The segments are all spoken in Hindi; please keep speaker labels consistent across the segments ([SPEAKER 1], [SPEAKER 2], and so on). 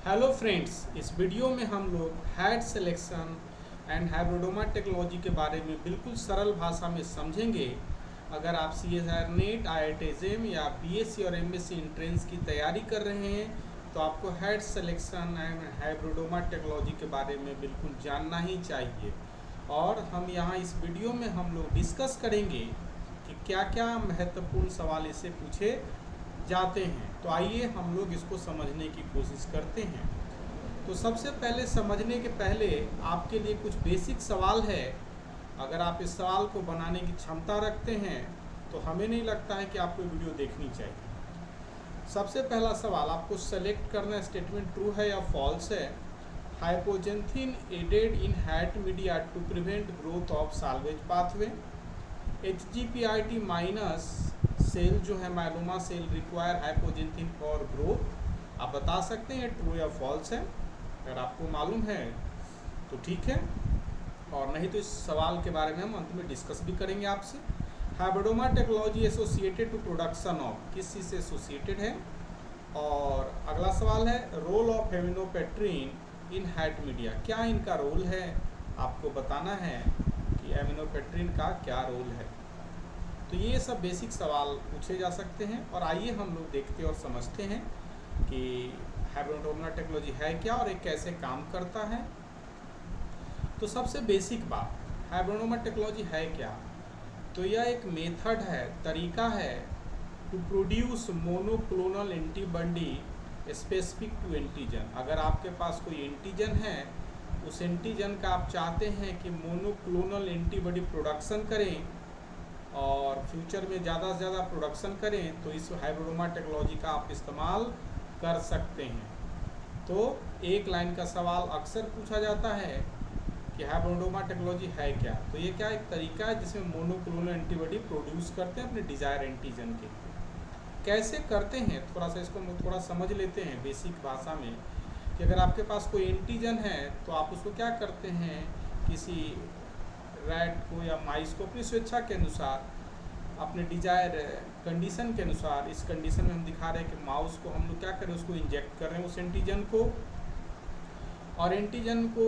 [SPEAKER 1] हेलो फ्रेंड्स, इस वीडियो में हम लोग had selection and hybridoma technology के बारे में बिल्कुल सरल भाषा में समझेंगे। अगर आप CSIR नेट, IIT JEM या BSc और MSc एंट्रेंस की तैयारी कर रहे हैं तो आपको had selection and hybridoma technology के बारे में बिल्कुल जानना ही चाहिए। और हम यहाँ इस वीडियो में हम लोग डिस्कस करेंगे कि क्या क्या महत्वपूर्ण सवाल इससे पूछे जाते हैं। तो आइए हम लोग इसको समझने की कोशिश करते हैं। तो सबसे पहले समझने के पहले आपके लिए कुछ बेसिक सवाल है। अगर आप इस सवाल को बनाने की क्षमता रखते हैं तो हमें नहीं लगता है कि आपको वीडियो देखनी चाहिए। सबसे पहला सवाल आपको सेलेक्ट करना, स्टेटमेंट ट्रू है या फॉल्स है। Hypoxanthine added in HAT media to prevent growth of salvage pathway. HGPIT minus cell जो है myeloma cell require hypoxanthine for growth. आप बता सकते हैं ट्रू या फॉल्स है। अगर आपको मालूम है तो ठीक है, और नहीं तो इस सवाल के बारे में हम अंत में डिस्कस भी करेंगे आपसे। Hybridoma technology associated to production of, किस चीज़ से एसोसिएटेड है। और अगला सवाल है role of aminopterin in HAT media, क्या इनका रोल है। आपको बताना है कि एमिनोपेट्रिन का क्या रोल है। तो ये सब बेसिक सवाल पूछे जा सकते हैं। और आइए हम लोग देखते और समझते हैं कि हाइब्रिडोमा टेक्नोलॉजी है क्या और ये कैसे काम करता है। तो सबसे बेसिक बात, हाइब्रिडोमा टेक्नोलॉजी है क्या। तो यह एक मेथड है, तरीका है to produce monoclonal antibody specific to antigen. अगर आपके पास कोई एंटीजन है, उस एंटीजन का आप चाहते हैं कि मोनोक्लोनल एंटीबॉडी प्रोडक्शन करें और फ्यूचर में ज़्यादा से ज़्यादा प्रोडक्शन करें, तो इस हाइब्रिडोमा टेक्नोलॉजी का आप इस्तेमाल कर सकते हैं। तो एक लाइन का सवाल अक्सर पूछा जाता है कि हाइब्रिडोमा टेक्नोलॉजी है क्या। तो ये क्या एक तरीका है जिसमें मोनोक्लोनल एंटीबॉडी प्रोड्यूस करते हैं अपने डिजायर एंटीजन के। कैसे करते हैं, थोड़ा सा इसको थोड़ा समझ लेते हैं बेसिक भाषा में। कि अगर आपके पास कोई एंटीजन है तो आप उसको क्या करते हैं, किसी रैट को या माइस को अपनी स्वेच्छा के अनुसार, अपने डिजायर कंडीशन के अनुसार, इस कंडीशन में हम दिखा रहे हैं कि माउस को हम लोग क्या करें, उसको इंजेक्ट कर रहे हैं उस एंटीजन को। और एंटीजन को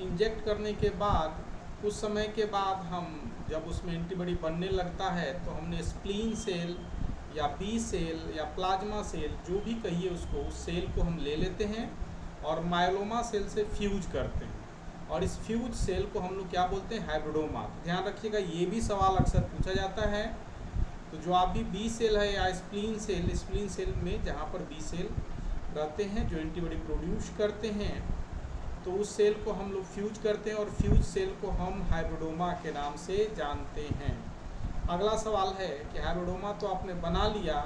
[SPEAKER 1] इंजेक्ट करने के बाद कुछ समय के बाद हम जब उसमें एंटीबॉडी बनने लगता है तो हमने स्प्लीन सेल या बी सेल या प्लाज्मा सेल, जो भी कहिए उसको, उस सेल को हम ले लेते हैं और माइलोमा सेल से फ्यूज करते हैं। और इस फ्यूज सेल को हम लोग क्या बोलते हैं, हाइब्रिडोमा। ध्यान रखिएगा, ये भी सवाल अक्सर पूछा जाता है। तो जो आप भी बी सेल है या स्प्लीन सेल में जहाँ पर बी सेल रहते हैं जो एंटीबॉडी प्रोड्यूस करते हैं, तो उस सेल को हम लोग फ्यूज करते हैं और फ्यूज सेल को हम हाइब्रिडोमा के नाम से जानते हैं। अगला सवाल है कि हाइब्रिडोमा तो आपने बना लिया,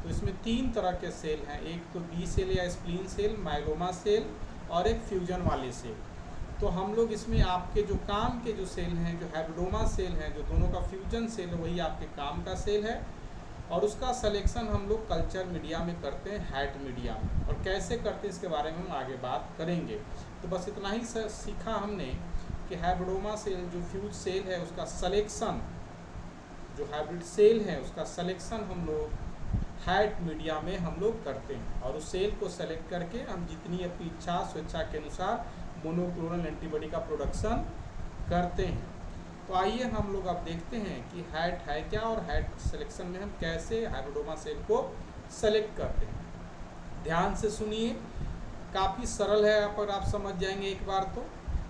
[SPEAKER 1] तो इसमें तीन तरह के सेल हैं, एक तो बी सेल या स्प्लीन सेल, माइलोमा सेल, और एक फ्यूजन वाले सेल। तो हम लोग इसमें आपके जो काम के जो सेल हैं, जो हाइब्रिडोमा सेल हैं, जो दोनों का फ्यूजन सेल है, वही आपके काम का सेल है। और उसका सिलेक्शन हम लोग कल्चर मीडिया में करते हैं, हैट मीडिया में। और कैसे करते हैं इसके बारे में हम आगे बात करेंगे। तो बस इतना ही सीखा हमने कि हाइब्रिडोमा सेल जो फ्यूज सेल है उसका सिलेक्शन, जो हाइब्रिड सेल है उसका सिलेक्शन हम लोग हैट मीडिया में हम लोग करते हैं। और उस सेल को सेलेक्ट करके हम जितनी अपनी इच्छा स्वेच्छा के अनुसार मोनोक्लोनल एंटीबॉडी का प्रोडक्शन करते हैं। तो आइए हम लोग अब देखते हैं कि हैट है क्या और हैट सिलेक्शन में हम कैसे हाइब्रिडोमा सेल को सेलेक्ट करते हैं। ध्यान से सुनिए, काफ़ी सरल है, पर आप समझ जाएंगे एक बार।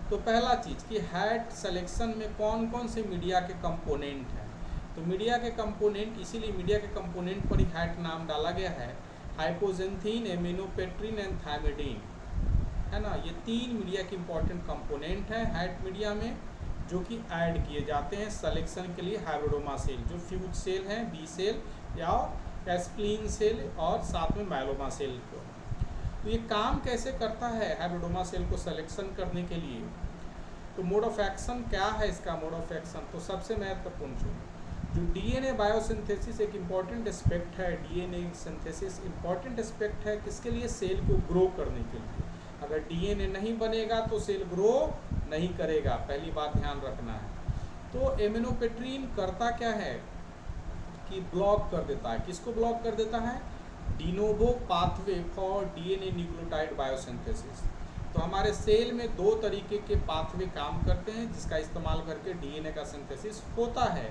[SPEAKER 1] तो पहला चीज़ कि हैट सिलेक्शन में कौन कौन से मीडिया के कंपोनेंट हैं। तो मीडिया के कंपोनेंट, इसीलिए मीडिया के कंपोनेंट पर ही हैट नाम डाला गया है। हाइपोजेंथिन, एमिनोपेट्रिन एंड थायमिडीन, है ना। ये तीन मीडिया के इंपॉर्टेंट कंपोनेंट हैं हैट मीडिया में, जो कि ऐड किए जाते हैं सिलेक्शन के लिए हाइब्रिडोमा सेल, जो फ्यूज सेल हैं, बी सेल या स्प्लीन सेल, और साथ में माइलोमा सेल को। तो ये काम कैसे करता है हाइब्रिडोमा सेल को सिलेक्शन करने के लिए। तो मोड ऑफ एक्शन क्या है इसका, मोड ऑफ एक्शन तो सबसे महत्वपूर्ण जो डीएनए बायोसिंथेसिस एक इम्पॉर्टेंट एस्पेक्ट है। डीएनए सिंथेसिस इम्पॉर्टेंट एस्पेक्ट है किसके लिए, सेल को ग्रो करने के लिए। अगर डीएनए नहीं बनेगा तो सेल ग्रो नहीं करेगा, पहली बात ध्यान रखना है। तो एमिनोपेट्रिन करता क्या है कि ब्लॉक कर देता है, किसको ब्लॉक कर देता है, de novo pathway for DNA nucleotide biosynthesis. तो हमारे सेल में दो तरीके के पाथवे काम करते हैं जिसका इस्तेमाल करके डीएनए का सिंथेसिस होता है।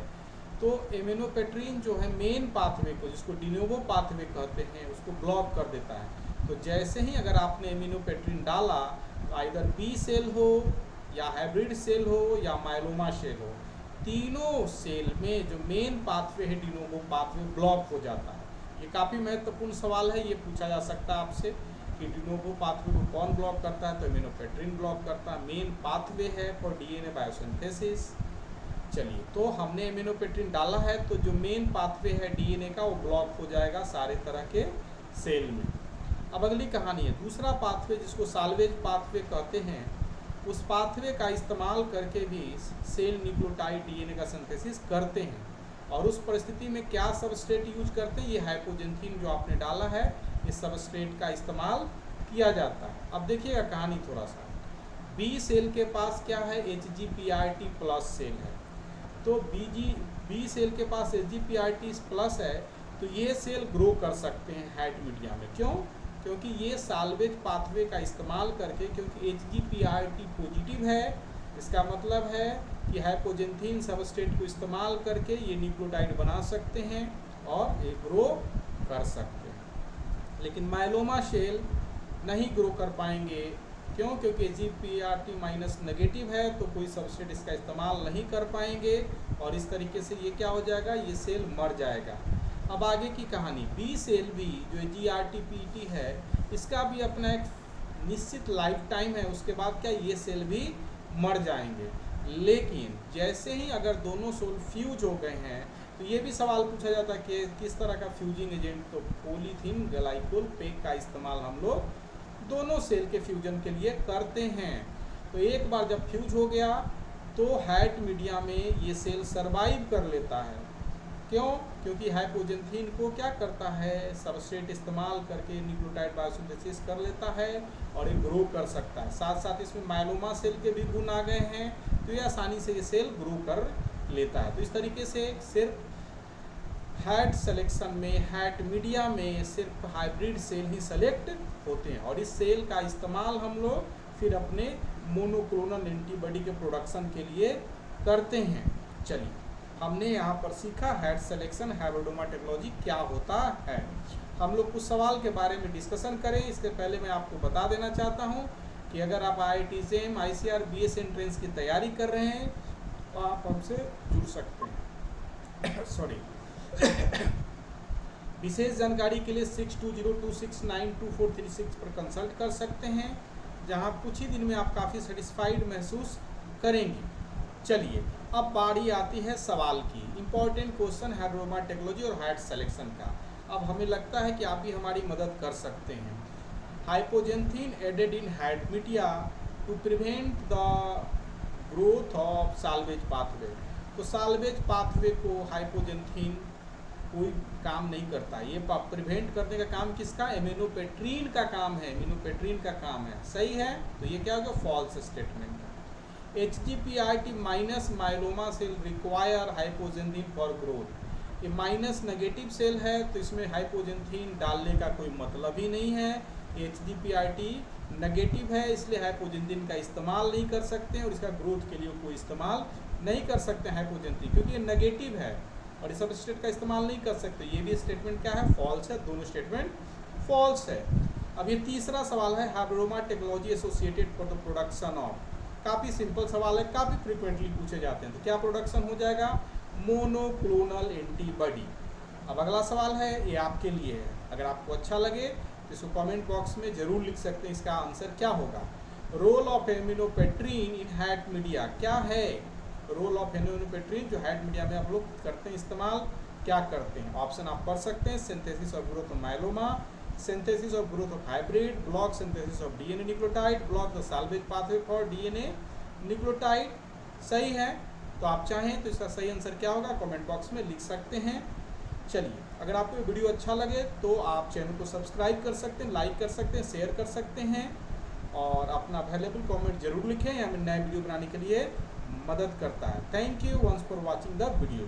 [SPEAKER 1] तो एमिनोपेट्रीन जो है मेन पाथवे को, जिसको डिनोवो पाथवे कहते हैं, उसको ब्लॉक कर देता है। तो जैसे ही अगर आपने एमिनोपेट्रीन डाला, आइदर बी सेल हो या हाइब्रिड सेल हो या माइलोमा सेल हो, तीनों सेल में जो मेन पाथवे है डिनोवो पाथवे ब्लॉक हो जाता है। ये काफ़ी महत्वपूर्ण सवाल है, ये पूछा जा सकता है आपसे कि डिनोवो पाथवे को कौन ब्लॉक करता है। तो एमिनोपेट्रीन ब्लॉक करता है, मेन पाथवे है फॉर डीएनए बायोसिंथेसिस। चलिए, तो हमने एमिनोपेट्रीन डाला है तो जो मेन पाथवे है डीएनए का वो ब्लॉक हो जाएगा सारे तरह के सेल में। अब अगली कहानी है दूसरा पाथवे जिसको साल्वेज पाथवे कहते हैं। उस पाथवे का इस्तेमाल करके भी सेल न्यूक्लियोटाइड डीएनए का सिंथेसिस करते हैं। और उस परिस्थिति में क्या सबस्ट्रेट यूज करते हैं, ये हाइपोजेंथीन जो आपने डाला है इस सबस्ट्रेट का इस्तेमाल किया जाता है। अब देखिएगा कहानी थोड़ा सा। बी सेल के पास क्या है, HGPRT प्लस सेल है। तो बी सेल के पास HGPRT प्लस है, तो ये सेल ग्रो कर सकते हैं हैट मीडिया में। क्यों? क्योंकि ये साल्वेज पाथवे का इस्तेमाल करके, क्योंकि HGPRT पॉजिटिव है, इसका मतलब है कि हाइपोजेंथीन सबस्ट्रेट को इस्तेमाल करके ये न्यूक्लियोटाइड बना सकते हैं और ये ग्रो कर सकते हैं। लेकिन माइलोमा सेल नहीं ग्रो कर पाएंगे। क्यों? क्योंकि HGPRT माइनस नेगेटिव है, तो कोई सबस्ट्रेट इसका इस्तेमाल नहीं कर पाएंगे और इस तरीके से ये क्या हो जाएगा, ये सेल मर जाएगा। अब आगे की कहानी, बी सेल भी जो GRTPT है, इसका भी अपना एक निश्चित लाइफ टाइम है, उसके बाद क्या ये सेल भी मर जाएंगे। लेकिन जैसे ही अगर दोनों सेल फ्यूज हो गए हैं, तो ये भी सवाल पूछा जाता है कि किस तरह का फ्यूजिंग एजेंट, तो पॉलीथीन ग्लाइकोल पैक का इस्तेमाल हम लोग दोनों सेल के फ्यूजन के लिए करते हैं। तो एक बार जब फ्यूज हो गया तो हैट मीडिया में ये सेल सरवाइव कर लेता है। क्यों? क्योंकि हाइपोजेंथीन को क्या करता है, सबस्ट्रेट इस्तेमाल करके न्यूक्लियोटाइड बायोसिंथेसिस कर लेता है और ये ग्रो कर सकता है। साथ साथ इसमें माइलोमा सेल के भी गुण आ गए हैं, तो ये आसानी से ये सेल ग्रो कर लेता है। तो इस तरीके से सिर्फ हैट सिलेक्शन में, हैट मीडिया में सिर्फ हाइब्रिड सेल ही सेलेक्ट होते हैं और इस सेल का इस्तेमाल हम लोग फिर अपने मोनोक्लोनल एंटीबॉडी के प्रोडक्शन के लिए करते हैं। चलिए, हमने यहाँ पर सीखा हैट सिलेक्शन हाइब्रिडोमा टेक्नोलॉजी क्या होता है। हम लोग कुछ सवाल के बारे में डिस्कशन करें। इसके पहले मैं आपको बता देना चाहता हूँ कि अगर आप IIT JEM ICAR BS entrance की तैयारी कर रहे हैं तो आप हमसे जुड़ सकते हैं। सॉरी। विशेष जानकारी के लिए 6202692436 पर कंसल्ट कर सकते हैं, जहां कुछ ही दिन में आप काफ़ी सेटिस्फाइड महसूस करेंगे। चलिए, अब बारी आती है सवाल की। इम्पॉर्टेंट क्वेश्चन हाइब्रिडोमा टेक्नोलॉजी और हैट सिलेक्शन का। अब हमें लगता है कि आप भी हमारी मदद कर सकते हैं। Hypoxanthine added in HAT media to prevent the growth of salvage pathway. तो साल्वेज पाथवे को हाइपोजेंथीन कोई काम नहीं करता। ये प्रिवेंट करने का काम किसका, एमिनोपेट्रीन का काम है, एमिनोपेट्रीन का काम है। सही है? तो ये क्या होगा, फॉल्स स्टेटमेंट है। HGPRT minus myeloma cell require hypoxanthine for growth. ये माइनस नेगेटिव सेल है, तो इसमें हाइपोजेंथीन डालने का कोई मतलब ही नहीं है। HGPRT नेगेटिव है, इसलिए हाइपोजेंथीन का इस्तेमाल नहीं कर सकते और इसका ग्रोथ के लिए कोई इस्तेमाल नहीं कर सकते हाइपोजेंथीन, क्योंकि ये नेगेटिव है और इस सबस्ट्रेट का इस्तेमाल नहीं कर सकते। ये भी स्टेटमेंट क्या है, फॉल्स है। दोनों स्टेटमेंट फॉल्स है। अब ये तीसरा सवाल है hybridoma technology associated for the production of. काफ़ी सिंपल सवाल है, काफ़ी फ्रीक्वेंटली पूछे जाते हैं। तो क्या प्रोडक्शन हो जाएगा, मोनोक्लोनल एंटीबॉडी। अब अगला सवाल है, ये आपके लिए है। अगर आपको अच्छा लगे तो इसको कमेंट बॉक्स में जरूर लिख सकते हैं, इसका आंसर क्या होगा। Role of aminopterin in HAT media क्या है। रोल ऑफ एमिनोपेट्रीन जो हैट मीडिया में आप लोग करते हैं इस्तेमाल, क्या करते हैं। ऑप्शन आप पढ़ सकते हैं, सिंथेसिस और growth of myeloma, synthesis of growth of hybrid, block synthesis of DNA nucleotide, block the salvage pathway for DNA nucleotide. सही है? तो आप चाहें तो इसका सही आंसर क्या होगा कमेंट बॉक्स में लिख सकते हैं। चलिए, अगर आपको वीडियो अच्छा लगे तो आप चैनल को सब्सक्राइब कर सकते हैं, लाइक कर सकते हैं, शेयर कर सकते हैं और अपना वैल्यूएबल कमेंट जरूर लिखें। हमें नए वीडियो बनाने के लिए मदद करता है। Thank you once for watching the video.